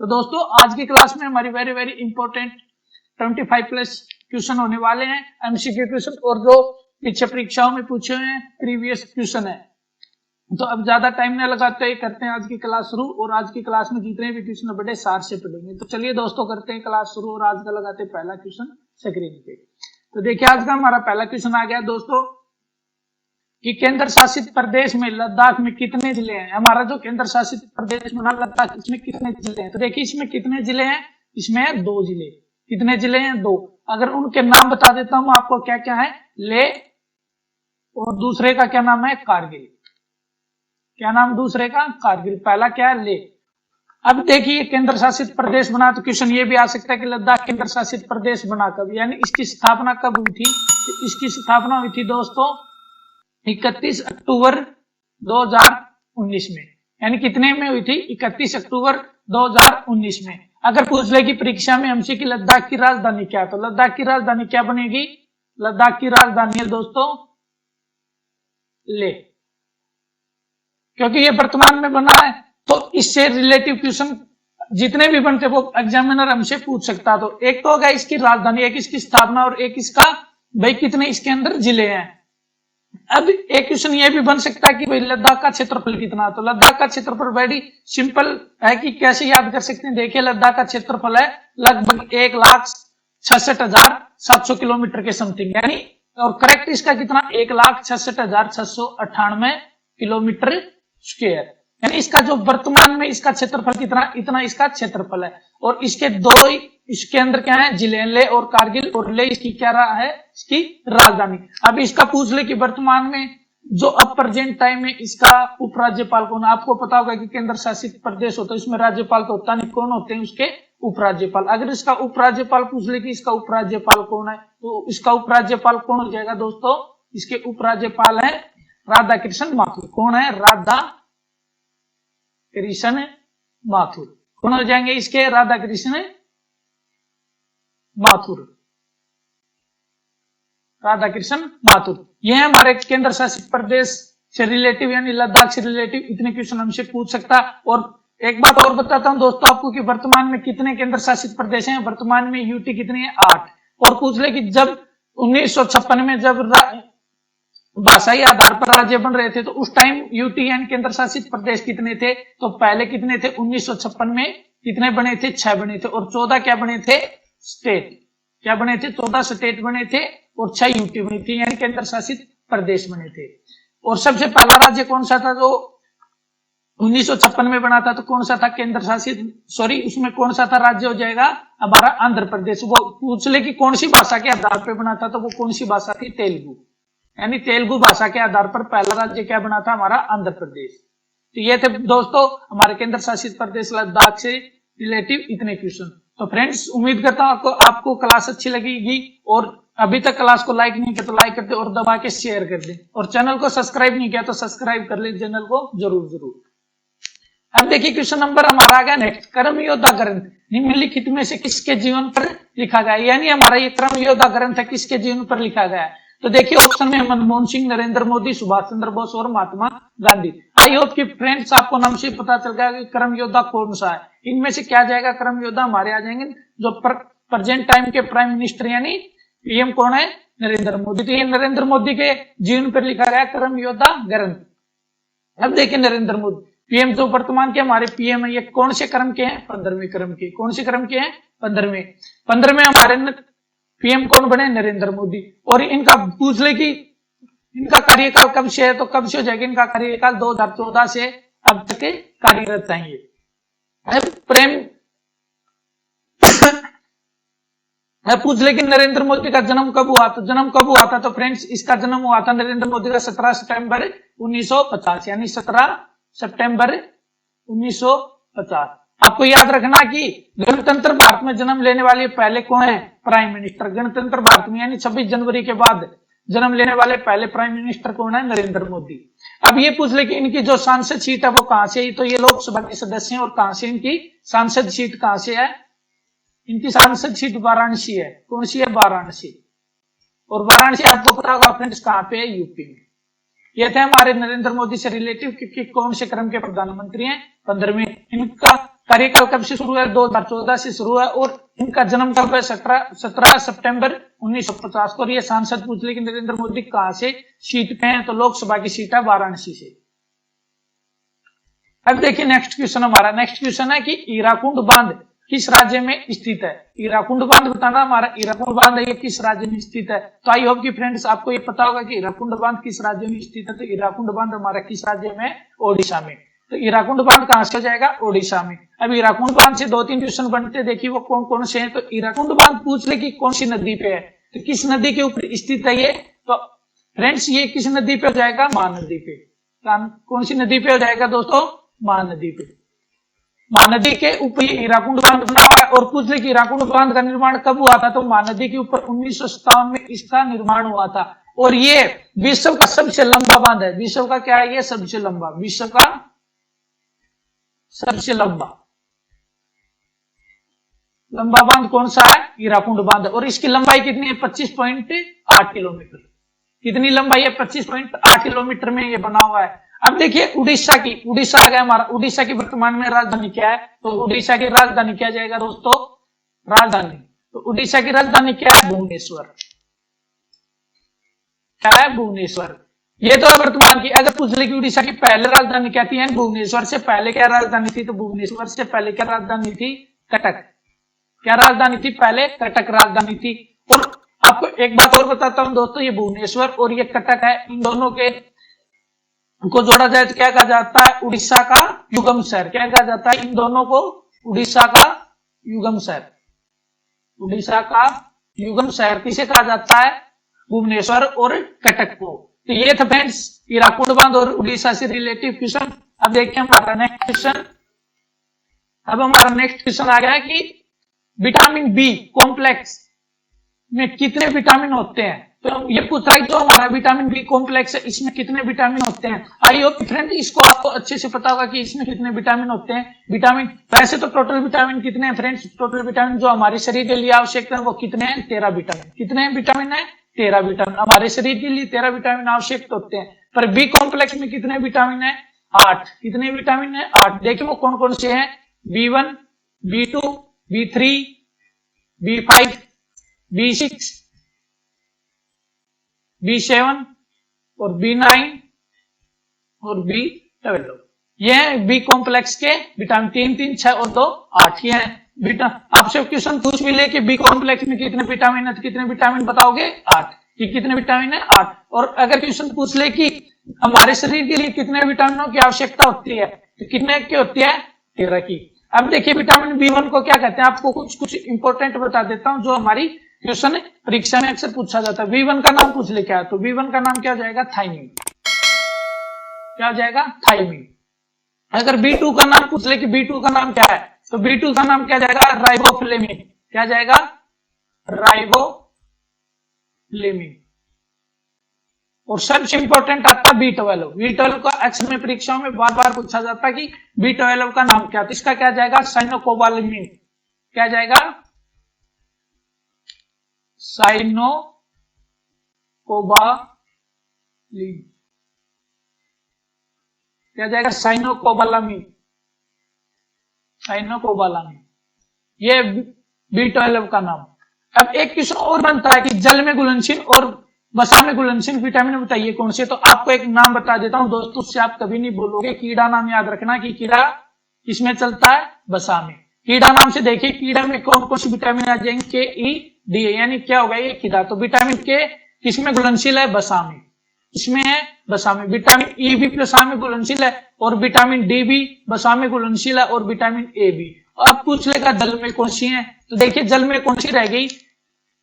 तो दोस्तों आज की क्लास में हमारी very very important 25 plus question होने वाले हैं, एमसीक्यू क्वेश्चन, और जो पीछे परीक्षाओं में पूछे हुए हैं प्रीवियस क्वेश्चन है। तो अब ज्यादा टाइम न लगाते ही करते हैं आज की क्लास शुरू, और आज की क्लास में जितने भी क्वेश्चन बड़े सार से पढ़ेंगे। तो चलिए दोस्तों करते हैं क्लास शुरू, और आज का लगाते हैं पहला क्वेश्चन स्क्रीन पे। तो देखिए आज का हमारा पहला क्वेश्चन आ गया दोस्तों कि केंद्र शासित प्रदेश में लद्दाख में कितने जिले हैं। हमारा जो केंद्र शासित प्रदेश बना लद्दाख, इसमें कितने जिले हैं। तो देखिए इसमें कितने जिले हैं, इसमें 2 जिले। कितने जिले हैं? 2। अगर उनके नाम बता देता हूं आपको, क्या क्या है, ले और दूसरे का क्या नाम है, कारगिल। क्या नाम दूसरे का? कारगिल। पहला क्या है, ले। अब देखिए केंद्र शासित प्रदेश बना, तो क्वेश्चन ये भी आ सकता है कि लद्दाख केंद्र शासित प्रदेश बना कब, यानी इसकी स्थापना कब हुई थी। तो इसकी स्थापना हुई थी दोस्तों 31 अक्टूबर 2019 में। यानी कितने में हुई थी? 31 अक्टूबर 2019 में। अगर पूछ ले कि परीक्षा में हमसे कि लद्दाख की राजधानी क्या, तो लद्दाख की राजधानी क्या बनेगी? लद्दाख की राजधानी है दोस्तों ले, क्योंकि ये वर्तमान में बना है। तो इससे रिलेटिव क्वेश्चन जितने भी बनते वो एग्जामिनर हमसे पूछ सकता। तो एक तो होगा इसकी राजधानी, एक इसकी स्थापना, और एक इसका भाई कितने इसके अंदर जिले हैं। अब एक क्वेश्चन ये भी बन सकता है कि भाई लद्दाख का क्षेत्रफल कितना। तो लद्दाख का क्षेत्रफल वेरी सिंपल है कि कैसे याद कर सकते हैं। देखिए लद्दाख का क्षेत्रफल है लगभग 1,66,700 किलोमीटर के समथिंग, यानी और करेक्ट इसका कितना, 1,66,698 किलोमीटर स्क्वायर। यानी इसका जो वर्तमान में इसका क्षेत्रफल कितना, इतना इसका क्षेत्रफल है। और इसके दो इसके अंदर क्या है, जिले, ले और कारगिल, और ले इसकी क्या रहा है, इसकी राजधानी। अब इसका पूछ ले कि वर्तमान में जो अब प्रेजेंट टाइम में इसका उपराज्यपाल कौन है। आपको पता होगा कि केंद्र शासित प्रदेश होता है, इसमें राज्यपाल तो होता नहीं, कौन होते हैं उसके उपराज्यपाल। अगर इसका उपराज्यपाल पूछ ले कि इसका उपराज्यपाल कौन है, तो इसका उपराज्यपाल कौन हो जाएगा दोस्तों, इसके उपराज्यपाल है राधा कृष्ण माथुर। कौन है? राधा कृष्ण माथुर। कौन हो जाएंगे इसके? राधा कृष्ण माथुर। राधा कृष्ण माथुर। ये है हमारे केंद्र शासित प्रदेश से रिलेटिव, यानी लद्दाख से रिलेटिव इतने क्वेश्चन हमसे पूछ सकता। और एक बात और बताता हूं दोस्तों आपको कि वर्तमान में कितने केंद्र शासित प्रदेश हैं। वर्तमान में यूटी कितनी है? 8। और पूछ ले कि जब 1956 में जब भाषाई आधार पर राज्य बन रहे थे, तो उस टाइम यूटी यानी केंद्र शासित प्रदेश कितने थे। तो पहले कितने थे? 1956 में कितने बने थे? 6 बने थे, और 14 क्या बने थे? स्टेट। क्या बने थे? 14 स्टेट बने थे और 6 यूटी बनी थी, यानी केंद्र शासित प्रदेश बने थे। और सबसे पहला राज्य कौन सा था जो 1956 में बना था? तो कौन सा था केंद्र शासित, सॉरी उसमें कौन सा था राज्य हो जाएगा हमारा? आंध्र प्रदेश। वो पूछ ले कि कौन सी भाषा के आधार पर बना था, तो वो कौन सी भाषा थी? तेलुगु। यानी तेलुगु भाषा के आधार पर पहला राज्य क्या बना था? हमारा आंध्र प्रदेश। तो ये थे दोस्तों हमारे केंद्र शासित प्रदेश लद्दाख से रिलेटिव इतने क्वेश्चन। तो फ्रेंड्स उम्मीद करता हूं आपको क्लास अच्छी लगेगी, और अभी तक क्लास को लाइक नहीं किया तो लाइक कर दे, और दबा के शेयर कर दे, और चैनल को सब्सक्राइब नहीं किया तो सब्सक्राइब कर ले चैनल को जरूर। अब देखिए क्वेश्चन नंबर हमारा आ गया नेक्स्ट, कर्म योद्धा ग्रंथ निम्नलिखित में से किसके जीवन पर लिखा गया। यानी हमारा ये कर्म योद्धा ग्रंथ है किसके जीवन पर लिखा गया है। तो देखिए ऑप्शन में मनमोहन सिंह, नरेंद्र मोदी, सुभाष चंद्र बोस और महात्मा गांधी। आई होप कि फ्रेंड्स आपको नाम से पता चल गया कि कर्म योद्धा कौन सा है। इनमें से क्या जाएगा? कर्म योद्धा हमारे आ जाएंगे जो प्रेजेंट टाइम के प्राइम मिनिस्टर यानी पीएम कौन है? नरेंद्र मोदी। तो ये नरेंद्र मोदी के जीवन पर लिखा गया कर्म योद्धा ग्रंथ। अब देखिए नरेंद्र मोदी पीएम जो वर्तमान के हमारे पीएम है, ये कौन से क्रम के हैं? 15वें क्रम के। कौन से क्रम के हैं? 15वें हमारे पीएम कौन बने? नरेंद्र मोदी। और इनका पूछ ले कि इनका कार्यकाल कब से है, तो कब से हो जाएगा इनका कार्यकाल? 2014 से अब तक कार्यरत हैं ये। प्रेम पूछ ले कि नरेंद्र मोदी का जन्म कब हुआ, तो जन्म कब हुआ था? तो फ्रेंड्स इसका जन्म हुआ था नरेंद्र मोदी का 17 सितंबर 1950, यानी 17 सितंबर 1950। आपको याद रखना कि गणतंत्र भारत में जन्म लेने वाले पहले कौन है? Prime minister. गणतंत्र भारत में यानी 26 जनवरी के बाद जन्म लेने वाले पहले प्राइम मिनिस्टर कौन है? नरेंद्र मोदी। अब ये पूछ ले कि इनकी जो सांसद सीट है वो कहां से है। तो ये लोकसभा के सदस्य हैं, और कहां से इनकी सांसद सीट कहां से है? इनकी सांसद सीट वाराणसी है। कौन सी है? वाराणसी। और वाराणसी आपको पता होगा फ्रेंड्स कहां पे है? यूपी में। ये थे हमारे नरेंद्र मोदी से रिलेटिव कि कौन से क्रम के प्रधानमंत्री हैं? 15वें। इनका कार्यकाल कब से शुरू है? 2014 से शुरू है। और इनका जन्म कब है? 17 सितंबर 1950 को। और ये सांसद पूछ ले कि नरेंद्र मोदी कहां से सीट पे हैं, तो लोकसभा की सीट है वाराणसी से। अब देखिए नेक्स्ट क्वेश्चन हमारा, नेक्स्ट क्वेश्चन है कि हीराकुंड बांध किस राज्य में स्थित है? हीराकुंड बांध बताना हमारा, हीराकुंड बांध है ये किस राज्य में स्थित है? तो आई होप कि फ्रेंड्स आपको ये पता होगा कि हीराकुंड बांध किस राज्य में स्थित है। तो हीराकुंड बांध हमारा किस राज्य में? ओडिशा में। तो हीराकुंड बांध कहां से हो जाएगा? ओडिशा में। अब हीराकुंड बांध से 2-3 क्वेश्चन बनते, देखिए वो कौन कौन से हैं। तो हीराकुंड बांध पूछ ले कि कौन सी नदी पे है, तो किस नदी के ऊपर स्थित है ये? तो फ्रेंड्स ये किस नदी पे हो जाएगा? महानदी पे। कौन सी नदी पे हो जाएगा दोस्तों? महानदी पे। महानदी के ऊपर हीराकुंड बांध बना हुआ है। और पूछ ले कि हीराकुंड बांध का निर्माण कब हुआ था? तो महानदी के ऊपर 1957 में इसका निर्माण हुआ था। और ये विश्व का सबसे लंबा बांध है। विश्व का क्या है? ये सबसे लंबा, विश्व का सबसे लंबा बांध कौन सा है? हीराकुंड बांध। और इसकी लंबाई कितनी है? 25.8 किलोमीटर। कितनी लंबाई है? 25.8 किलोमीटर में ये बना हुआ है। अब देखिए उड़ीसा की, उड़ीसा आ गया हमारा। उड़ीसा की वर्तमान में राजधानी क्या है? तो उड़ीसा की राजधानी क्या जाएगा दोस्तों? राजधानी, तो उड़ीसा की राजधानी क्या है? भुवनेश्वर। क्या है? भुवनेश्वर। ये तो है वर्तमान की। अगर पूछ ले कि उड़ीसा की पहले राजधानी क्या थी? भुवनेश्वर से पहले क्या राजधानी थी? तो भुवनेश्वर से पहले क्या राजधानी थी? कटक। क्या राजधानी थी? पहले कटक राजधानी थी। और आपको एक बात और बताता हूं दोस्तों, ये भुवनेश्वर और ये कटक है, इन दोनों के को जोड़ा जाए तो क्या कहा जाता है? उड़ीसा का युगम शहर। क्या कहा जाता है इन दोनों को? उड़ीसा का युगम शहर। उड़ीसा का युगम शहर किसे कहा जाता है? भुवनेश्वर और कटक को। तो ये था फ्रेंड्स हीराकुंड बांध और उड़ीसा से रिलेटिव क्वेश्चन। अब देखिए हमारा नेक्स्ट क्वेश्चन। अब हमारा नेक्स्ट क्वेश्चन आ गया है कि विटामिन बी कॉम्प्लेक्स में कितने विटामिन होते हैं? तो ये पूछ रहा है जो हमारा विटामिन बी कॉम्प्लेक्स है इसमें कितने विटामिन होते हैं। आई होप फ्रेंड इसको आपको अच्छे से पता होगा कि इसमें कितने विटामिन होते हैं। विटामिन वैसे तो टोटल विटामिन कितने हैं फ्रेंड्स? टोटल विटामिन जो हमारे शरीर के लिए आवश्यक है वो कितने हैं? 13 विटामिन। कितने विटामिन है? 13 विटामिन। हमारे शरीर के लिए 13 विटामिन आवश्यक होते हैं। पर बी कॉम्प्लेक्स में कितने विटामिन है? 8। कितने विटामिन है? 8। देखिए वो कौन कौन से हैं? B1, B2, B3, B5, B6, B7 और B9 और B12। ये है बी कॉम्प्लेक्स के विटामिन। 3, 3, 6 और 2, 8 ये है। आपसे क्वेश्चन पूछ भी ले कि बी कॉम्प्लेक्स में कितने विटामिन है तो कितने विटामिन बताओगे? 8। कि कितने विटामिन है? 8। और अगर क्वेश्चन पूछ ले कि हमारे शरीर के लिए कितने विटामिनों की आवश्यकता होती है तो कितने की होती है? 13 की। अब देखिए विटामिन B1 को क्या कहते हैं? आपको कुछ इंपॉर्टेंट बता देता हूं जो हमारी क्वेश्चन परीक्षा में अक्सर पूछा जाता है। B1 का नाम पूछ ले क्या है? तो B1 का नाम क्या हो जाएगा? थायमिन। क्या हो जाएगा? थायमिन। अगर B2 का नाम पूछ ले कि B2 का नाम क्या है तो B2 का नाम क्या जाएगा? राइबोफ्लेविन। क्या जाएगा? राइबोफ्लेविन। और सबसे इंपॉर्टेंट आता है B12। B12 का अक्सर में परीक्षाओं में बार बार पूछा जाता है कि B12 का नाम क्या? तो इसका क्या जाएगा? साइनोकोबालामिन। क्या जाएगा? साइनोकोबालामिन। क्या जाएगा? साइनोकोबालामिन। साइनोकोबालामिन ये B12 का नाम। अब एक क्वेश्चन और बनता है कि जल में घुलनशील और वसा में घुलनशील विटामिन बताइए कौन से। तो आपको एक नाम बता देता हूं दोस्तों, उससे आप कभी नहीं बोलोगे। कीड़ा नाम याद रखना कि कीड़ा किसमें चलता है? वसा में। कीड़ा नाम से देखिए कीड़ा में कौन कौन सी विटामिन आ जाएंगे? के, ई, डी, यानी क्या होगा ये? कीड़ा। तो विटामिन के किसमें घुलनशील है? वसा में। इसमें है वसा में। विटामिन ई भी वसा में घुलनशील है और विटामिन डी भी वसा में घुलनशील है और विटामिन ए भी। अब पूछ लेगा जल में कौन सी है? तो देखिए जल में कौन सी रह गई?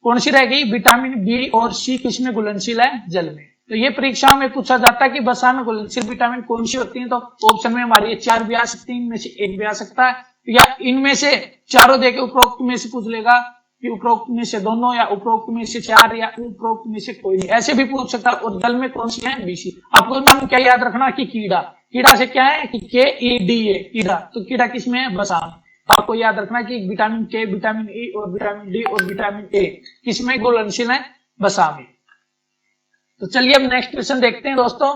कौन सी रह गई? विटामिन बी और सी किसमें घुलनशील है? जल में। तो ये परीक्षा में पूछा जाता है कि वसा में घुलनशील विटामिन कौन सी होती है। तो ऑप्शन में हमारी 4 भी आ सकती है, इनमें से एक भी आ सकता है, या इनमें से चारों देके उपरोक्त में से पूछ लेगा कि उपरोक्त में से दोनों, या उपरोक्त में से 4, या उपरोक्त में से कोई नहीं, ऐसे भी पूछ सकता है। और जल में कौन सी है? बीसी। आपको नाम क्या याद रखना कि कीड़ा। कीड़ा से क्या है कि के, ई, डी, ए, कीड़ा। तो कीड़ा किसमें है? वसा में। आपको याद रखना कि विटामिन के, विटामिन ई और विटामिन डी और विटामिन ए किसमें घुलनशील है? वसा में। तो चलिए अब नेक्स्ट क्वेश्चन देखते हैं दोस्तों।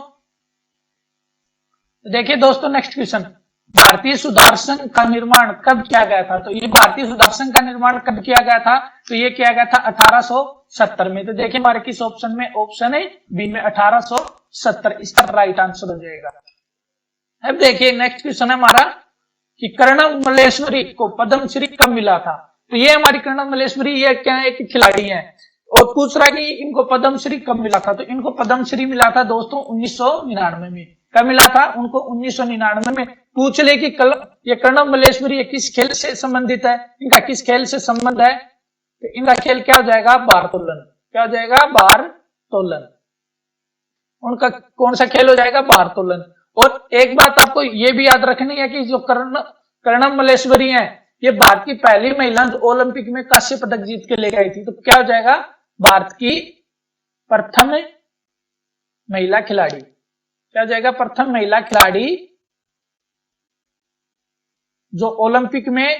तो देखिए दोस्तों नेक्स्ट क्वेश्चन, भारतीय सुधार संघ का निर्माण कब किया गया था? तो ये भारतीय सुधार संघ का निर्माण कब किया गया था? तो ये किया गया था 1870 में। तो देखिए हमारे किस ऑप्शन में? ऑप्शन है बी में 1870 इसका राइट आंसर हो जाएगा। अब देखिए नेक्स्ट क्वेश्चन है हमारा कि कर्णम मल्लेश्वरी को पद्मश्री कब मिला था? तो ये हमारी कर्णम मल्लेश्वरी ये क्या है? एक खिलाड़ी है और पूछ रहा है कि इनको पद्मश्री कब मिला था? तो इनको पद्मश्री मिला था दोस्तों 1999 में। कब मिला था? उनको 1999 में। पूछ ले कि ये कर्णम मल्लेश्वरी ये किस खेल से संबंधित है? इनका किस खेल से संबंध है? तो इनका खेल क्या हो जाएगा? भारोत्तोलन। क्या हो जाएगा? भारोत्तोलन। उनका कौन सा खेल हो जाएगा? भारोत्तोलन। और एक बात आपको ये भी याद रखनी है कि जो कर्णम मल्लेश्वरी है ये भारत की पहली महिला ओलंपिक में कांस्य पदक जीत के लेकर आई थी। तो क्या हो जाएगा? भारत की प्रथम महिला खिलाड़ी। क्या हो जाएगा? प्रथम महिला खिलाड़ी जो ओलंपिक में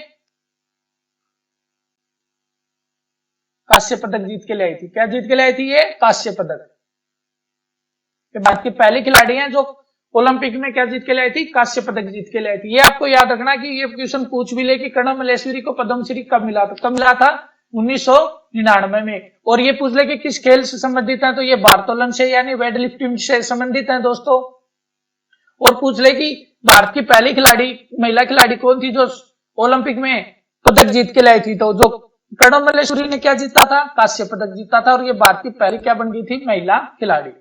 कांस्य पदक जीत के ले आई थी। क्या जीत के ले आई थी? ये कांस्य पदक। भारत की पहली खिलाड़ी है जो ओलंपिक में क्या जीत के ले आई थी? कांस्य पदक जीत के ले आई थी। ये आपको याद रखना कि ये क्वेश्चन पूछ भी ले कि कर्णम मल्लेश्वरी को पद्मश्री कब मिला था? कब मिला था? 1999 में। और ये पूछ ले कि किस खेल से संबंधित है? तो ये भारोत्तोलन से यानी वेट लिफ्टिंग से संबंधित है दोस्तों। और पूछ ले कि भारत की पहली खिलाड़ी महिला खिलाड़ी कौन थी जो ओलंपिक में पदक जीत के लाई थी? तो जो कर्णम मल्लेश्वरी ने क्या जीता था? कांस्य पदक जीता था। और ये भारत की पहली क्या बन गई थी? महिला खिलाड़ी।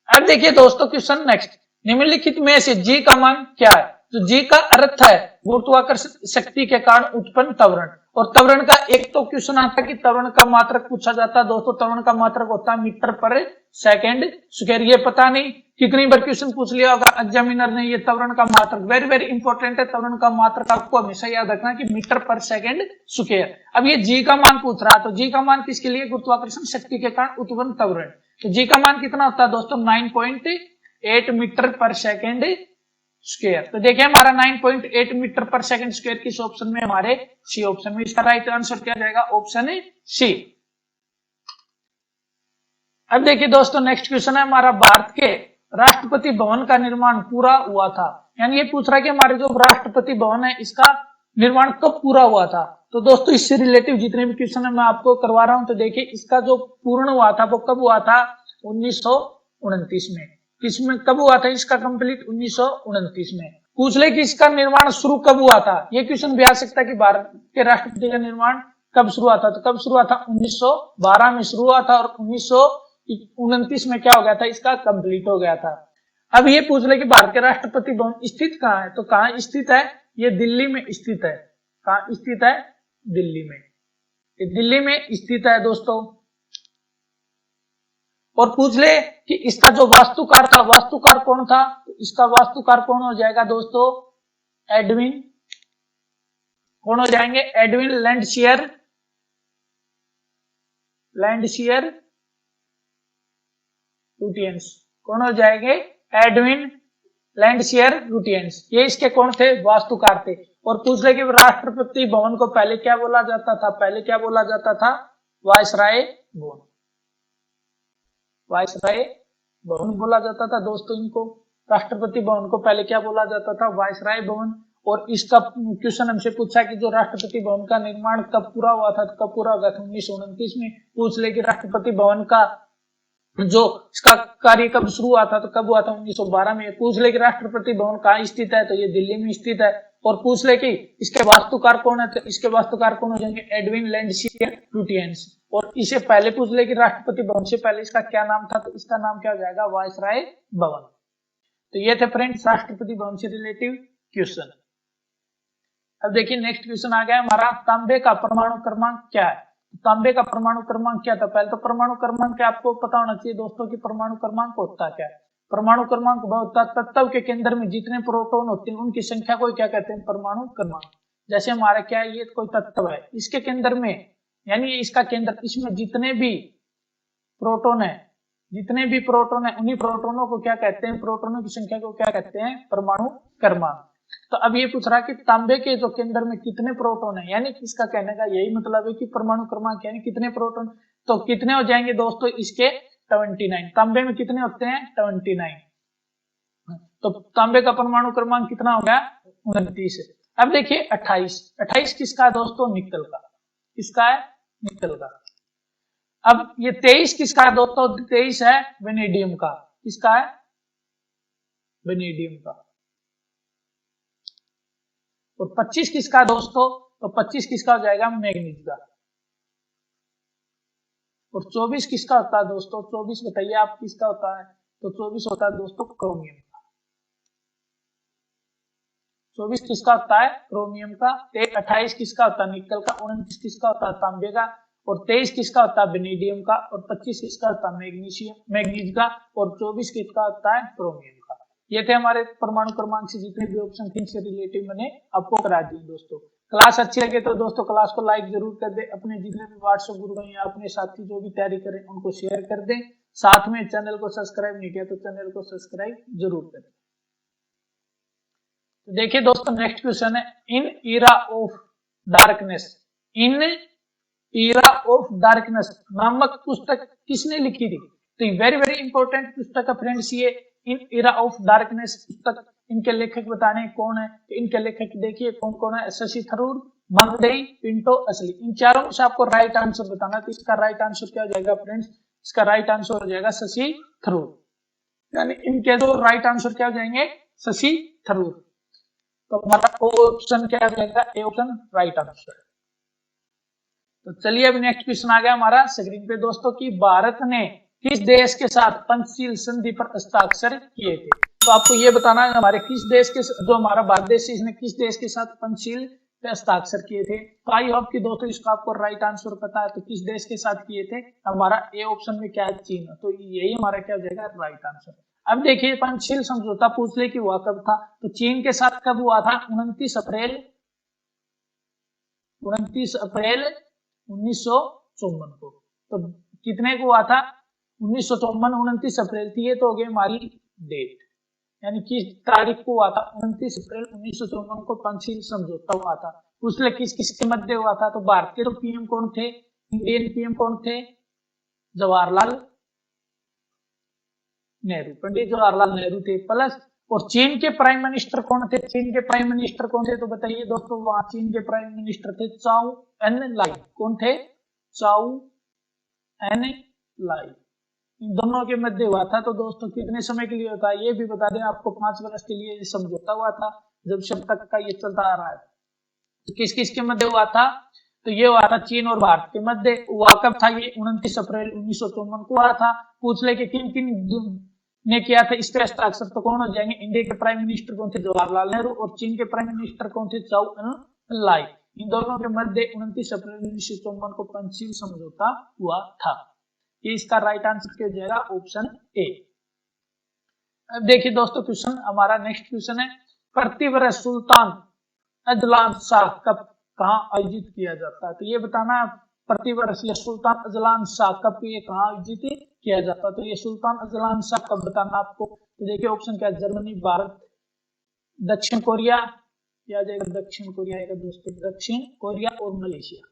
अब देखिए दोस्तों क्वेश्चन नेक्स्ट, निम्नलिखित में से जी का मान क्या है? तो जी का अर्थ है गुरुत्वाकर्षण शक्ति के कारण उत्पन्न त्वरण। और त्वरण का एक तो क्वेश्चन आता है कि त्वरण का मात्रक पूछा जाता है दोस्तों। त्वरण का मात्रक होता है मीटर पर सेकेंड स्क्वायर। ये पता नहीं कितनी बार क्वेश्चन पूछ लिया होगा एग्जामिनर ने। ये त्वरण का मात्रक वेरी वेरी इंपॉर्टेंट है। त्वरण का मात्रक आपको हमेशा याद रखना कि मीटर पर सेकेंड स्क्वायर। अब ये जी का मान पूछ रहा है तो जी का मान किसके लिए? गुरुत्वाकर्षण शक्ति के कारण उत्पन्न त्वरण। तो जी का मान कितना होता है दोस्तों? 9.8 मीटर पर सेकेंड स्क्वायर। तो देखिए हमारा 9.8 मीटर पर सेकेंड स्क्वायर किस ऑप्शन में? हमारे सी ऑप्शन में। इसका राइट आंसर क्या जाएगा? ऑप्शन है सी। अब देखिए दोस्तों नेक्स्ट क्वेश्चन है हमारा, भारत के राष्ट्रपति भवन का निर्माण पूरा हुआ था। यानी ये पूछ रहा है कि हमारे जो राष्ट्रपति भवन है इसका निर्माण कब पूरा हुआ था? तो दोस्तों इससे रिलेटिव जितने भी क्वेश्चन है मैं आपको करवा रहा हूं। तो देखिए इसका जो पूर्ण हुआ था वो कब हुआ था? 1929 में। किसमें कब हुआ था इसका कंप्लीट? 1929 में। पूछ ले कि इसका निर्माण शुरू कब हुआ था? ये क्वेश्चन भी आ सकता है कि भारत के राष्ट्रपति का निर्माण कब शुरू हुआ था? तो कब शुरू हुआ था? 1912 में शुरू हुआ था और 1929 में क्या हो गया था? इसका कंप्लीट हो गया था। अब ये पूछ ले कि भारत के राष्ट्रपति भवन स्थित कहाँ है? तो कहाँ स्थित है? ये दिल्ली में स्थित है। कहाँ स्थित है? दिल्ली में। ये दिल्ली में स्थित है दोस्तों। और पूछ ले कि इसका जो वास्तुकार था, वास्तुकार कौन था? तो इसका वास्तुकार कौन हो जाएगा दोस्तों? एडविन। कौन हो जाएंगे? Edwin Landseer. Landseer Lutyens. कौन हो जाएंगे? Edwin Landseer Lutyens. ये इसके कौन थे? वास्तुकार थे। और पूछ ले कि राष्ट्रपति भवन को पहले क्या बोला जाता था? पहले क्या बोला जाता था? वायसराय भवन। वायसराय भवन बोला जाता था दोस्तों इनको। राष्ट्रपति भवन को पहले क्या बोला जाता था? वायसराय भवन। और इसका क्वेश्चन हमसे पूछा कि जो राष्ट्रपति भवन का निर्माण कब पूरा हुआ था? कब पूरा हुआ था? 1929 में। पूछ ले कि राष्ट्रपति भवन का जो इसका कार्य कब शुरू हुआ था? तो कब हुआ था? 1912 में। पूछ ले कि राष्ट्रपति भवन कहाँ स्थित है? तो ये दिल्ली में स्थित है। और पूछ ले कि इसके वास्तुकार कौन है? तो इसके वास्तुकार कौन हो जाएंगे? Edwin Landseer Lutyens. और इसे पहले पूछ ले कि राष्ट्रपति भवन से पहले इसका क्या नाम था? तो इसका नाम क्या हो जाएगा? वायसराय भवन। तो ये थे फ्रेंड्स राष्ट्रपति भवन से रिलेटिव क्वेश्चन। अब देखिए नेक्स्ट क्वेश्चन आ गया हमारा, तांबे का परमाणु क्रमांक क्या है? तांबे का परमाणु क्रमांक क्या था? पहले तो परमाणु क्रमांक क्या आपको पता होना चाहिए दोस्तों कि परमाणु क्रमांक होता क्या है। परमाणु क्रमांक होता है तत्व के केंद्र में जितने प्रोटॉन होते हैं उनकी संख्या को क्या कहते हैं? परमाणु क्रमांक। जैसे हमारा क्या है, ये कोई तत्व है, इसके केंद्र में यानी इसका केंद्र, इसमें जितने भी प्रोटॉन है, जितने भी प्रोटॉन है उन्हीं प्रोटॉनों को क्या कहते हैं? प्रोटॉनों की संख्या को क्या कहते हैं? परमाणु क्रमांक। तो अब ये पूछ रहा है कि तांबे के जो केंद्र में कितने प्रोटॉन है, यानी इसका कहने का यही मतलब है कि परमाणु क्रमांक यानी कितने प्रोटॉन। तो कितने हो जाएंगे दोस्तों इसके? 29। तांबे में कितने होते हैं? 29। तो तांबे का परमाणु क्रमांक कितना हो गया? 29 है। अब देखिए 28 किसका है दोस्तों? निकल का। किसका है? निकल का। अब ये 23 किसका है दोस्तों? 23 है वेनेडियम का। किसका है? वेनेडियम का। और 25 किसका है दोस्तों? तो 25 किसका हो जाएगा? मैग्नीज का। और 24 किसका होता है दोस्तों? 24 बताइए आप किसका होता है? तो 24 होता है दोस्तों क्रोमियम का। 24 किसका होता है? क्रोमियम का। 28 किसका होता है? निकल का। 29 किसका होता है? तांबे का। और 23 किसका होता है? वेनेडियम का। और 25 किसका होता है? मैग्नीज का। और 24 किसका होता है? क्रोमियम का। ये थे हमारे परमाणु क्रमांक से जितने भी ऑप्शन थे इनसे रिलेटिव मैंने आपको करा दिए दोस्तों। क्लास अच्छी लगे तो दोस्तों क्लास को लाइक जरूर कर दे, अपने जितने भी व्हाट्सएप ग्रुप हैं या अपने साथी जो भी तैयारी करें उनको शेयर कर दें। साथ में चैनल को सब्सक्राइब नहीं किया तो चैनल को सब्सक्राइब जरूर करें। तो देखिए दोस्तों नेक्स्ट क्वेश्चन है, in era of darkness, in era of darkness नामक पुस्तक किसने लिखी थी? तो वेरी वेरी इंपॉर्टेंट पुस्तक है फ्रेंड्स ये, इन इरा ऑफ डार्कनेस पुस्तक। इनके लेखक बताने कौन है? तो इनके लेखक देखिए कौन कौन है? शशि थरूर, मंगदेई, पिंटो, असली। इन चारों में से आपको राइट आंसर बताना। तो इसका राइट आंसर क्या हो जाएगा फ्रेंड्स? इसका राइट आंसर हो जाएगा शशि थरूर। यानी इनके दो राइट आंसर क्या हो जाएंगे? शशि थरूर। तो हमारा ऑप्शन क्या हो जाएगा? A option right answer. तो चलिए अब नेक्स्ट क्वेश्चन आ गया हमारा स्क्रीन पे दोस्तों कि भारत ने किस देश के साथ पंचशील संधि पर हस्ताक्षर किए थे? तो आपको ये बताना है हमारे किस देश के, जो हमारा भारत देश है इसने किस देश के साथ पंचशील पे हस्ताक्षर किए थे? तो आई होप कि दोस्तों इसका आपको राइट आंसर पता है। तो किस देश के साथ किए थे? हमारा ए ऑप्शन में क्या है? चीन। तो यही हमारा क्या हो जाएगा? Right answer. अब देखिए पंचशील समझौता पूछ ले कि हुआ कब था? तो चीन के साथ कब हुआ था? 29 अप्रैल 1954 को। तो कितने को हुआ था? 1954, 29 अप्रैल थी। ये तो हो गई हमारी डेट, यानी किस तारीख को हुआ था? 29 अप्रैल 1954 को पंचशील समझौता हुआ था। उसने किस किस के मध्य हुआ था? तो भारत के तो पीएम कौन थे? इंडियन पीएम कौन थे? जवाहरलाल नेहरू, पंडित जवाहरलाल नेहरू थे। प्लस और चीन के प्राइम मिनिस्टर कौन थे? चीन के प्राइम मिनिस्टर कौन थे? तो बताइए दोस्तों, वहां चीन के प्राइम मिनिस्टर थे चाउ एन लाई। कौन थे? चाउ एन लाई। इन दोनों के मध्य हुआ था। तो दोस्तों कितने समय के लिए होता है ये भी बता दें आपको। 5 वर्ष के लिए समझौता हुआ था, जब शब तक का ये चलता आ रहा है। तो किस किस के मध्य हुआ था? तो ये हुआ था चीन और भारत के मध्य। हुआ कब था? ये 29 अप्रैल 1954 को हुआ था। पूछ ले कि किन किन ने किया था इस पे हस्ताक्षर? तो कौन हो जाएंगे? इंडिया के प्राइम मिनिस्टर कौन थे? जवाहरलाल नेहरू। और चीन के प्राइम मिनिस्टर कौन थे? चाउ एन लाई। इन दोनों के मध्य 29 अप्रैल 1954 को पंचशील समझौता हुआ था। ये इसका राइट आंसर क्या हो जाएगा? Option A. अब देखिए दोस्तों क्वेश्चन हमारा नेक्स्ट क्वेश्चन है, प्रतिवर्ष सुल्तान अजलान शाह कब कहाँ आयोजित किया जाता है? तो ये बताना प्रतिवर्ष ये सुल्तान अजलान शाह कब ये कहाँ आयोजित किया जाता है? तो ये सुल्तान अजलान शाह कब बताना आपको। तो देखिए ऑप्शन क्या है? जर्मनी, भारत, दक्षिण कोरिया, या जाएगा दक्षिण कोरिया आएगा दोस्तों, दक्षिण कोरिया और मलेशिया।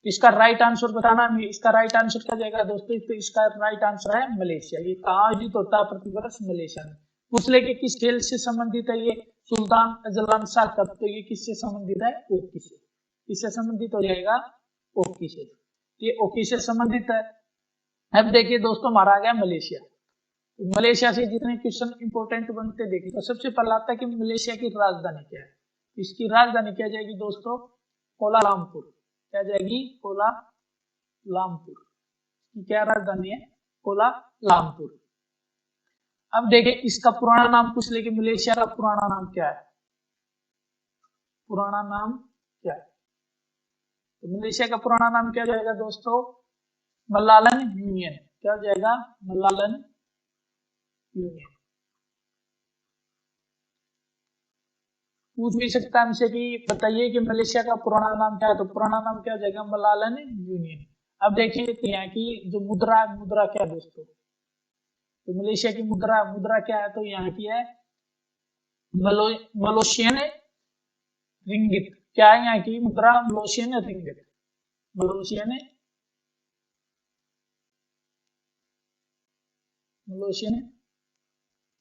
इसका राइट आंसर बताना है। इसका राइट आंसर क्या जाएगा दोस्तों? तो इसका राइट आंसर है मलेशिया। ये कहाँ आयोजित होता है प्रतिवर्ष? मलेशिया में। पूछ ले कि किस खेल से संबंधित है ये सुल्तान अजलान शाह कप? तो ये किससे संबंधित है? हॉकी से। किससे संबंधित हो जाएगा? हॉकी से। ये हॉकी से संबंधित है। अब देखिए दोस्तों हमारा आ गया मलेशिया। तो मलेशिया से जितने क्वेश्चन इंपोर्टेंट बनते देखिए, तो सबसे पहला आता है कि मलेशिया की राजधानी क्या है? इसकी राजधानी क्या जाएगी दोस्तों? कोलालमपुर। क्या जाएगी? कोलालमपुर। क्या राजधानी है? कोलालमपुर। अब देखिए इसका पुराना नाम पूछ ले कि मलेशिया का पुराना नाम क्या है? पुराना नाम क्या है? तो मलेशिया का पुराना नाम क्या जाएगा दोस्तों? मलालन यूनियन। क्या जाएगा? मलालन यूनियन। पूछ भी सकता है हमसे कि बताइए कि मलेशिया का पुराना नाम क्या है? तो पुराना नाम क्या जाएगा? मलालन यूनियन। अब देखिए यहाँ की जो मुद्रा, मुद्रा क्या है दोस्तों? तो मलेशिया की मुद्रा, मुद्रा क्या है? तो यहाँ की है मलेशियन रिंगिट। क्या है यहाँ की मुद्रा? Malaysian ringgit. Malaysian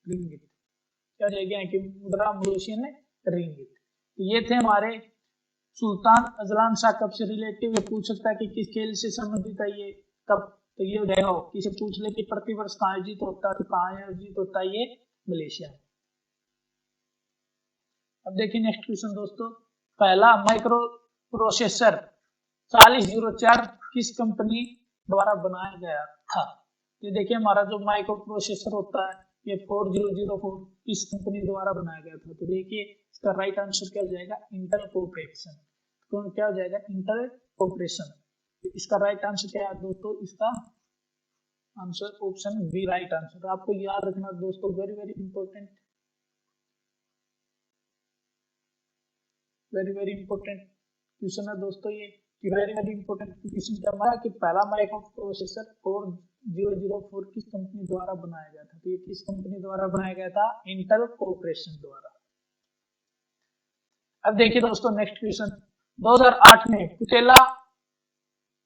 ringgit. क्या हो जाएगी यहाँ की मुद्रा मलेशियन रिंगिट। तो ये थे हमारे सुल्तान अजलान शाह कब से रिलेटिव, ये पूछ सकता है कि किस खेल से संबंधित है ये कब, तो ये हो जाएगा किसे पूछ ले कि प्रतिवर्ष कहाँ आयोजित होता है, तो कहाँ आयोजित होता है ये मलेशिया। अब देखिए नेक्स्ट क्वेश्चन दोस्तों, पहला माइक्रो प्रोसेसर 4004 किस कंपनी द्वारा बनाया गया था। ये देखिए हमारा जो माइक्रो प्रोसेसर होता है ये 4004 किस कंपनी द्वारा बनाया गया था। तो देखिए इसका राइट आंसर क्या हो जाएगा, इंटेल कॉर्पोरेशन। कौन क्या हो जाएगा, इंटेल कॉर्पोरेशन। तो इसका राइट आंसर क्या है दोस्तों, इसका answer option B right answer. आपको याद रखना दोस्तों, very very important, very very important question है दोस्तों ये, कि वेरी वेरी इंपॉर्टेंट क्वेश्चन क्या हमारा कि पहला माइक्रो प्रोसेसर 4004 किस कंपनी द्वारा बनाया गया था। तो ये किस कंपनी द्वारा बनाया गया था, इंटेल कॉर्पोरेशन द्वारा। अब देखिए दोस्तों नेक्स्ट क्वेश्चन, 2008 में पुतेला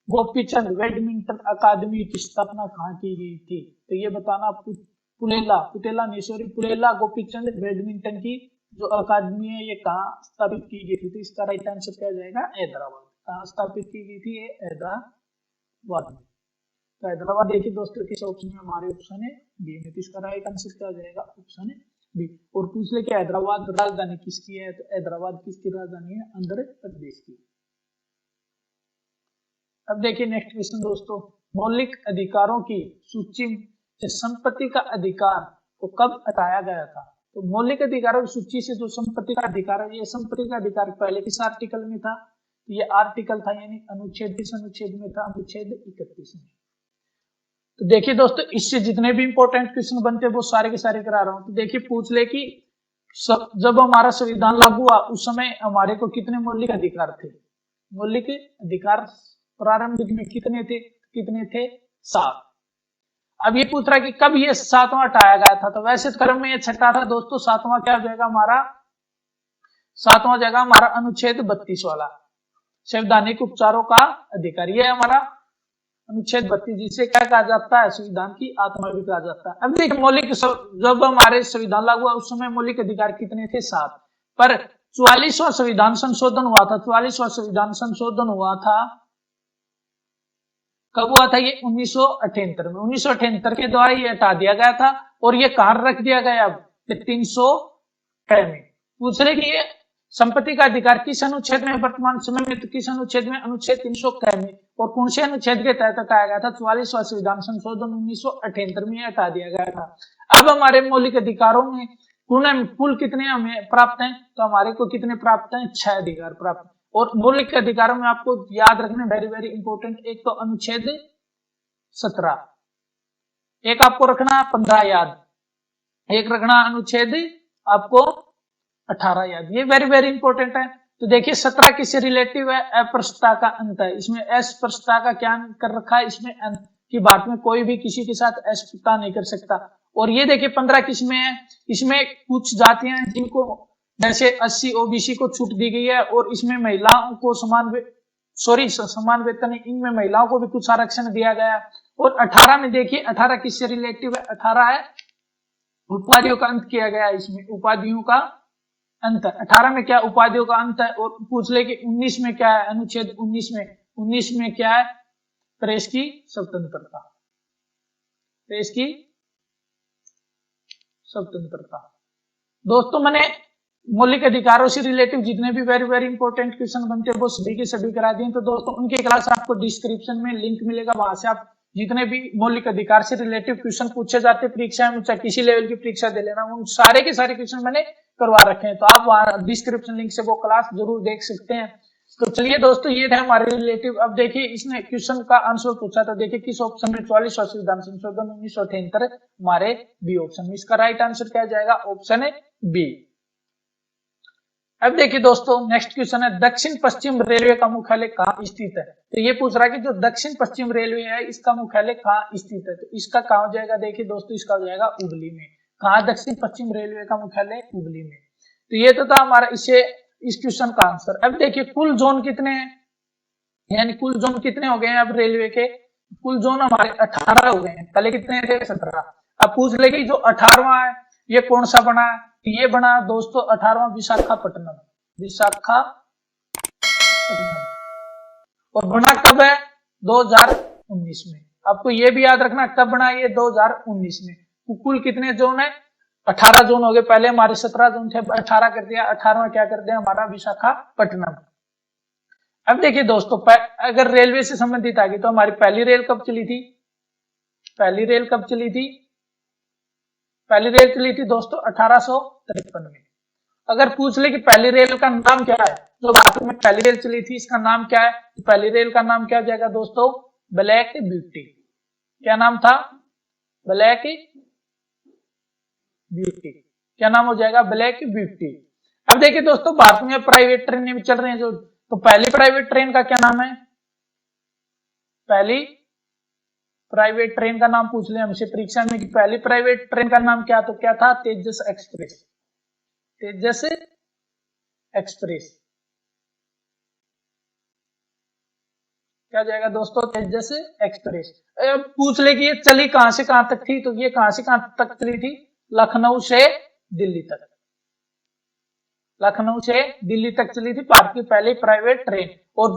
गोपीचंद बैडमिंटन अकादमी की स्थापना कहाँ की गई थी। तो ये बताना, पुलेला गोपीचंद बैडमिंटन की जो अकादमी है ये कहाँ स्थापित की गई थी। तो इसका राइट आंसर क्या जाएगा, हैदराबाद। कहाँ स्थापित की गई थी, ये हैदराबाद में। तो हैदराबाद देखिए दोस्तों किस ऑप्शन में, हमारे ऑप्शन है बी में। तो इसका राइट आंसर क्या जाएगा, ऑप्शन है बी। और पूछ ले कि हैदराबाद राजधानी किसकी है, तो हैदराबाद किसकी राजधानी है, आंध्र प्रदेश की। अब देखिए नेक्स्ट क्वेश्चन दोस्तों, मौलिक अधिकारों की सूची से संपत्ति का अधिकार को कब हटाया गया था। तो मौलिक अधिकारों की सूची से जो संपत्ति का अधिकार है, ये संपत्ति का अधिकार पहले किस आर्टिकल में था, ये आर्टिकल था यानी अनुच्छेद किस अनुच्छेद में था, अनुच्छेद 31 में। तो देखिए दोस्तों इससे जितने भी इंपॉर्टेंट क्वेश्चन बनते हैं वो सारे के सारे करा रहा हूं। तो देखिए पूछ ले कि जब हमारा संविधान लागू हुआ उस समय हमारे को कितने मौलिक अधिकार थे। मौलिक अधिकार प्रारंभिक में कितने थे, 7। अब ये पूछ रहा है कि कब ये 7वां हटाया गया था। तो वैसे क्रम में ये छठा था दोस्तों, 7वां क्या हो जाएगा हमारा, 7वां जाएगा हमारा अनुच्छेद 32 वाला, संवैधानिक उपचारों का अधिकार। ये हमारा अनुच्छेद 32 जिसे क्या कहा जाता है, संविधान की आत्मा भी कहा जाता है। अब देखिए मौलिक, जब हमारे संविधान लागू हुआ उस समय मौलिक अधिकार कितने थे, 7। पर 44वां संविधान संशोधन हुआ था, 44वां संविधान संशोधन हुआ था, कब हुआ था ये 1978 में। 1978 के द्वारा ये हटा दिया गया था और ये कहां रख दिया गया, अब 306 में। पूछ रहे कि ये संपत्ति का अधिकार किस अनुच्छेद में वर्तमान समय में, तो किस अनुच्छेद में, अनुच्छेद 306 में। और कौन से अनुच्छेद के तहत हटाया गया था, 44वां संविधान संशोधन 1978 में हटा दिया गया था। अब हमारे मौलिक अधिकारों में कुल कितने हमें प्राप्त हैं, तो हमारे को कितने प्राप्त हैं, 6 अधिकार प्राप्त हैं। और मौलिक अधिकारों में आपको याद रखना वेरी वेरी इंपॉर्टेंट, एक तो अनुच्छेद 17, एक आपको रखना 15 याद, एक रखना अनुच्छेद आपको 18 याद। ये वेरी वेरी इंपॉर्टेंट है। तो देखिए 17 किससे रिलेटिव है, अप्रस्तुतता का अंत है। इसमें अस्पृश्यता का क्या कर रखा है, इसमें अंत की बात में कोई भी किसी के साथ अस्पृश्यता नहीं कर सकता। और ये देखिए 15 किसमें है, इसमें कुछ जातियां जिनको जैसे 80 ओबीसी को छूट दी गई है और इसमें महिलाओं को समान वेतन, इनमें महिलाओं को भी कुछ आरक्षण दिया गया। और 18 में देखिए 18 किससे रिलेटिव है, 18 है उपाधियों का अंत किया गया है, इसमें उपाधियों का अंत। 18 में क्या उपाधियों का अंत है। और पूछ ले कि 19 में क्या है, अनुच्छेद 19 में क्या है, प्रेस की स्वतंत्रता, प्रेस की स्वतंत्रता। दोस्तों मैंने मौलिक अधिकारों से रिलेटिव जितने भी वेरी वेरी इंपॉर्टेंट क्वेश्चन बनते हैं वो सभी के सभी करा दिए। तो दोस्तों उनकी क्लास आपको डिस्क्रिप्शन में लिंक मिलेगा, वहां से आप जितने भी मौलिक अधिकार से रिलेटिव क्वेश्चन पूछे जाते हैं परीक्षा में, चाहे किसी लेवल की परीक्षा दे लेना, उन सारे के सारे क्वेश्चन मैंने करवा रखे हैं। तो आप वहां डिस्क्रिप्शन लिंक से वो क्लास जरूर देख सकते हैं। तो चलिए दोस्तों ये थे हमारे रिलेटिव। अब देखिए इसने क्वेश्चन का आंसर पूछा था, देखिए किस ऑप्शन में, 44वां संविधान संशोधन 1978 हमारे बी ऑप्शन में। इसका राइट आंसर क्या जाएगा, ऑप्शन है बी। अब देखिए दोस्तों नेक्स्ट क्वेश्चन है, दक्षिण पश्चिम रेलवे का मुख्यालय कहाँ स्थित है। तो ये पूछ रहा है कि जो दक्षिण पश्चिम रेलवे है इसका मुख्यालय कहाँ स्थित है। तो इसका कहाँ हो जाएगा, देखिए दोस्तों इसका हो जाएगा हुबली में। कहाँ दक्षिण पश्चिम रेलवे का मुख्यालय, हुबली में। तो ये तो था हमारा इस क्वेश्चन का आंसर। अब देखिए कुल जोन कितने हैं, यानी कुल जोन कितने हो गए हैं अब रेलवे के, कुल जोन हमारे 18 हो गए हैं, पहले कितने थे, 17। अब पूछ ले कि जो 18वां है ये कौन सा बना? ये बना दोस्तों 18वां विशाखापट्टनम, विशाखापट्टनम। और बना कब है? 2019 में। आपको ये भी याद रखना कब बना, ये 2019 में। कुल कितने जोन है? 18 जोन हो गए। पहले हमारे 17 जोन थे, 18 कर दिया। 18वां क्या कर दिया? हमारा विशाखापट्टनम। अब देखिए दोस्तों, अगर रेलवे से संबंधित आ गई तो हमारी पहली रेल कब चली थी? पहली रेल कब चली थी? पहली रेल चली थी दोस्तों 1853 में। अगर पूछ ले कि पहली रेल का नाम क्या है, जो भारत में पहली रेल चली थी इसका नाम क्या है? पहली रेल का नाम क्या हो जाएगा दोस्तों? Black beauty. क्या नाम था? Black beauty. क्या नाम हो जाएगा? Black beauty. अब देखिए दोस्तों, भारत में प्राइवेट ट्रेनें भी चल रही हैं जो, तो पहली प्राइवेट ट्रेन का क्या नाम है? पहली प्राइवेट ट्रेन का नाम पूछ ले हमसे परीक्षा में कि पहली प्राइवेट ट्रेन का नाम क्या? तो क्या था? तेजस एक्सप्रेस। तेजस एक्सप्रेस। क्या जाएगा दोस्तों? तेजस एक्सप्रेस। अब पूछ ले कि ये चली कहां से कहां तक थी, तो ये कहां से कहां तक चली थी? लखनऊ से दिल्ली तक। लखनऊ से दिल्ली तक चली थी भारत की पहली प्राइवेट ट्रेन। और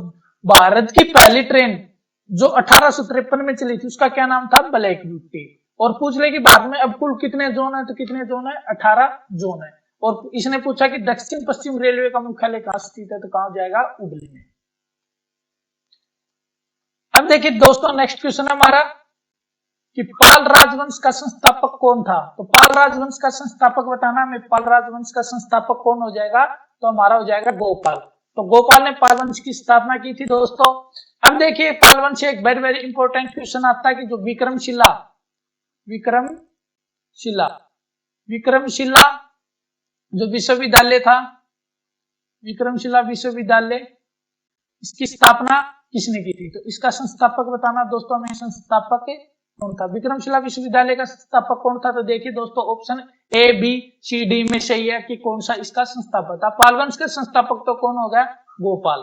भारत की पहली ट्रेन जो 1853 में चली थी उसका क्या नाम था? Black beauty. और पूछ ले कि भारत में अब कुल कितने जोन है, तो कितने जोन है? 18 जोन है। और इसने पूछा कि दक्षिण पश्चिम रेलवे का मुख्यालय कहां स्थित है, तो कहां जाएगा? हुबली में। अब देखिए दोस्तों, नेक्स्ट क्वेश्चन है हमारा कि पाल राजवंश का संस्थापक कौन था? तो पाल राजवंश का संस्थापक बताना हमें। पाल राजवंश का संस्थापक कौन हो जाएगा? तो हमारा हो जाएगा गोपाल। तो गोपाल ने पाल वंश की स्थापना की थी दोस्तों। अब देखिए, पाल वंश एक वेरी वेरी इंपॉर्टेंट क्वेश्चन आता है कि जो विक्रमशिला विक्रमशिला विक्रमशिला जो विश्वविद्यालय था, विक्रमशिला विश्वविद्यालय, इसकी स्थापना किसने की थी? तो इसका संस्थापक बताना दोस्तों हमें। संस्थापक कौन था? विक्रमशिला विश्वविद्यालय का संस्थापक कौन था? तो देखिए दोस्तों, option A B C D में सही है कि कौन सा इसका संस्थापक था। पाल वंश का संस्थापक तो कौन हो गया? गोपाल।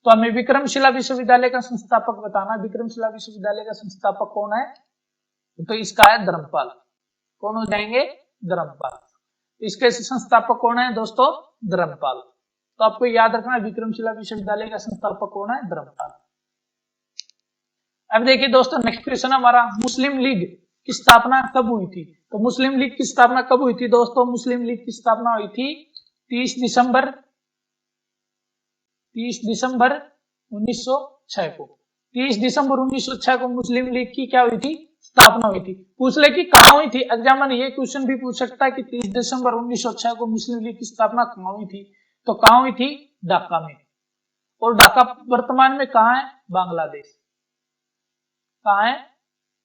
तो हमें विक्रमशिला विश्वविद्यालय का संस्थापक बताना। विक्रमशिला विश्वविद्यालय का संस्थापक कौन है? तो इसका है धर्मपाल। कौन हो जाएंगे? धर्मपाल। इसके संस्थापक कौन है दोस्तों? धर्मपाल। तो आपको याद रखना है विक्रमशिला विश्वविद्यालय का संस्थापक कौन है? धर्मपाल। अब देखिए दोस्तों, नेक्स्ट क्वेश्चन हमारा, मुस्लिम लीग की स्थापना कब हुई थी? तो मुस्लिम लीग की स्थापना कब हुई थी दोस्तों? मुस्लिम लीग की स्थापना हुई थी 30 दिसंबर 1906 को। 30 दिसंबर 1906 को मुस्लिम लीग की क्या हुई थी? स्थापना हुई थी। पूछ ले कि कहां हुई थी? एग्जाम में ये क्वेश्चन भी पूछ सकता है कि 30 दिसंबर 1906 को मुस्लिम लीग की स्थापना कहां हुई थी? तो कहां हुई थी? ढाका में। और ढाका वर्तमान में कहां है? बांग्लादेश। कहां है?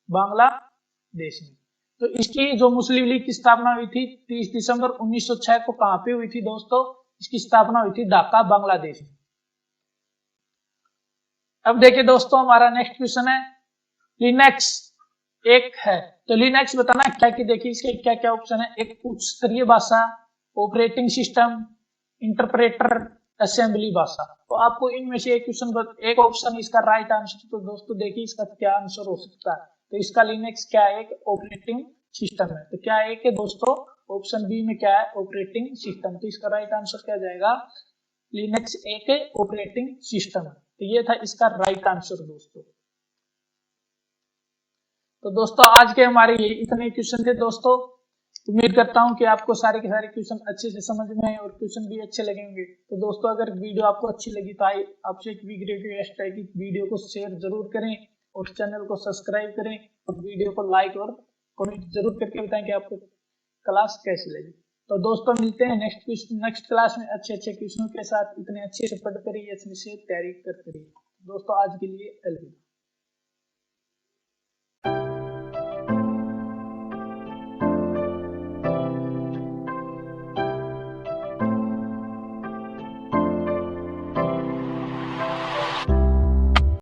बांग्लादेश में। तो इसकी जो मुस्लिम लीग की स्थापना हुई थी 30 दिसंबर 1906 को कहां पे हुई थी दोस्तों? इसकी स्थापना हुई थी ढाका, बांग्लादेश में। अब देखिए दोस्तों, हमारा नेक्स्ट क्वेश्चन है, लिनक्स एक है, तो लिनक्स बताना क्या कि देखिए इसके क्या क्या ऑप्शन है। एक उच्च स्तरीय भाषा, ऑपरेटिंग सिस्टम, इंटरप्रेटर, असेंबली भाषा। तो आपको इनमें से एक क्वेश्चन, एक ऑप्शन इसका राइट आंसर, तो दोस्तों देखिए इसका क्या आंसर हो सकता है। तो इसका लिनक्स क्या है? एक ऑपरेटिंग सिस्टम है। तो क्या है कि दोस्तों ऑप्शन बी में क्या है? Operating system. तो इसका राइट आंसर क्या जाएगा? लिनक्स एक ऑपरेटिंग सिस्टम है। तो ये था इसका राइट आंसर दोस्तों। तो दोस्तों आज के हमारे ये इतने क्वेश्चन थे दोस्तों। उम्मीद करता हूं कि आपको सारे के सारे क्वेश्चन अच्छे से समझ में आए और क्वेश्चन भी अच्छे लगेंगे। तो दोस्तों अगर वीडियो आपको अच्छी लगी तो आपसे एक बिग रिक्वेस्ट है कि वीडियो को शेयर जरूर करें और चैनल को सब्सक्राइब करें और वीडियो को लाइक और कमेंट जरूर करके बताएं कि आपको क्लास कैसी लगी। तो दोस्तों मिलते हैं नेक्स्ट क्लास में अच्छे अच्छे क्वेश्चनों के साथ। इतने अच्छे से पढ़ते रहिए, अच्छे से तैयारी करते रहिए। दोस्तों आज के लिए अलविदा।